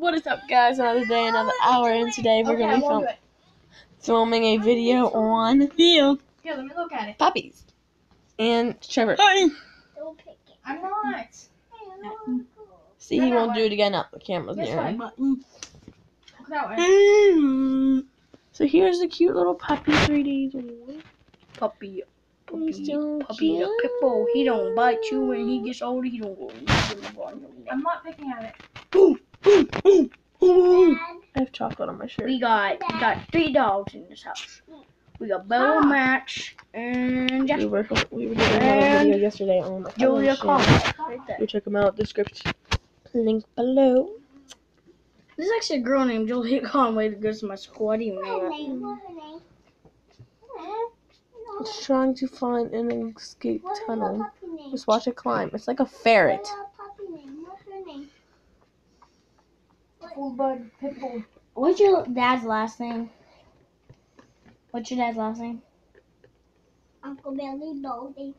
What is up, guys? Another day, another hour, and today we're going to be filming a video on Here, let me look at it. puppies. And Trevor. Don't pick it. I'm not. See, he won't do it again. Up, the camera's This near way. him. Look that way. So here's the cute little puppy, 3 days old. Puppy, So puppy, the pit bull. He don't bite you when he gets older. He don't go. I'm not picking at it. I have chocolate on my shirt. We got 3 dogs in this house. We got Bella, Max, and We were doing another video yesterday on my Julia channel. Conway. Right there. Go check them out. Description link below. There's actually a girl named Julia Conway that goes to my school. I didn't even know that. What's her name? It's trying to find an escape tunnel. puppy name? Just watch it climb. It's like a ferret. What's her name? Full-blood pit bull. What's your dad's last name? What's your dad's last name? Uncle Billy Bowden.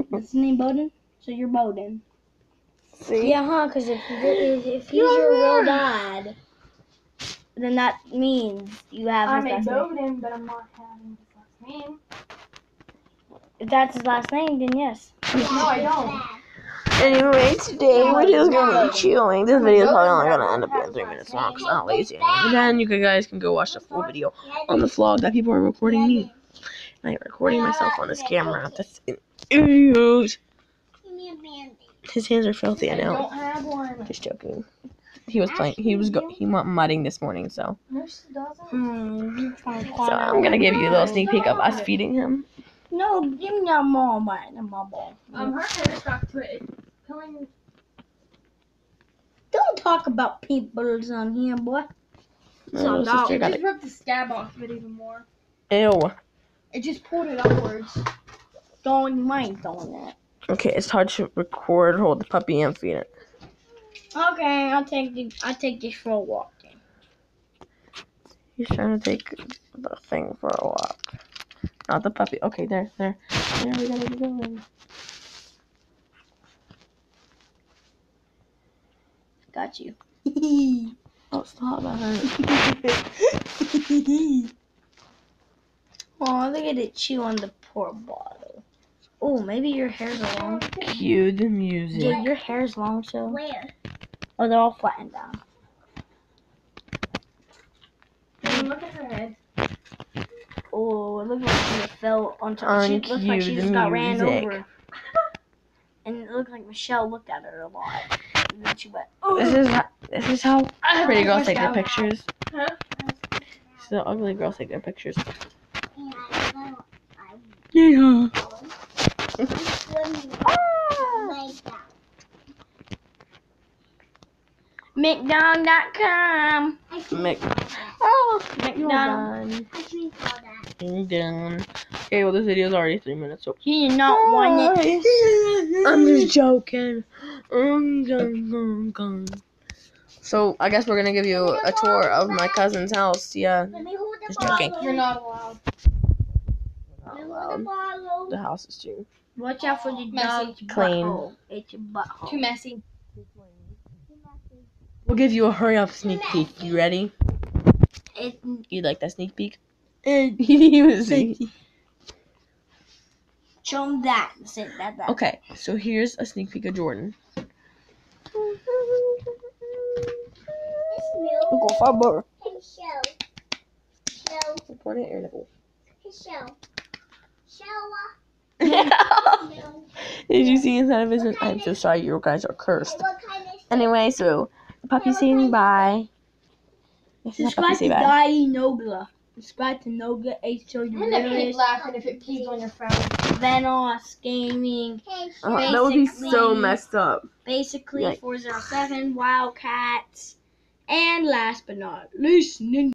What's his name, Bowden? So you're Bowden. See? Yeah, huh? Because if he's your real dad, then that means you have his I'm a last name. Bowden, but I'm not having his last name. If that's his last name, then yes. No, I don't. Anyway, today we're just gonna be chilling. This video is probably only gonna end up being 3 minutes long because I'm not lazy anymore. And then you guys can go watch the full video on the vlog that people are recording me. And I'm recording myself on this camera. That's an idiot. Give me a Band-Aid. His hands are filthy, I I know. don't have one. Just joking. He was playing. He went mudding this morning, so. No, she doesn't. So I'm gonna give you a little sneak peek of us feeding him. No, give me that mom bite and my ball. Her hair stuck to it. Killing. Don't talk about peoples on here, boy. My little sister It got just it. ripped the scab off of it even more. Ew. It just pulled it upwards. Don't mind doing that. Okay, it's hard to record, hold the puppy, and feed it. Okay, I'll take this for a walk. Then. He's trying to take the thing for a walk. Not the puppy. Okay, there. There we gotta be going. Got you. Oh, stop, that hurt. Oh, look at it chew on the poor bottle. Oh, maybe your hair's long. Cue the music. Yeah, your hair's long, so. Where? Oh, they're all flattened down. Look at her head. Oh, it looks like she fell onto she looks like she Uncue just the got ran music. over. And it looked like Michelle looked at her a lot. And then she went, This is how pretty girls take their pictures. Huh? So ugly girls take their pictures. Yeah. McDonald.com. McDonald. Done. Okay, well this video is already 3 minutes, so You did not want it. I'm just joking. So I guess we're gonna give you a tour of my cousin's house. Yeah, just joking. You're not allowed. Not allowed. The house is too Watch out for the Messy. dog's Clean. butthole. It's a butthole. Too messy. We'll give you a hurry up sneak peek. You ready? You like that sneak peek? Show him that. That. Okay, so here's a sneak peek of Jordan. Go far more. Point it at your nipple. Did you see inside of his? I'm so sorry, you guys are cursed. Anyway, so the puppy's saying bye. This is how puppy Subscribe to say bye. Guy Nogla. Subscribe to Nogla H.O. I'm gonna keep laughing if it pees on your phone. Venos Gaming. That would be so Basically- messed up. Basically, Yikes. 407 Wildcats. And last but not least, Ninja.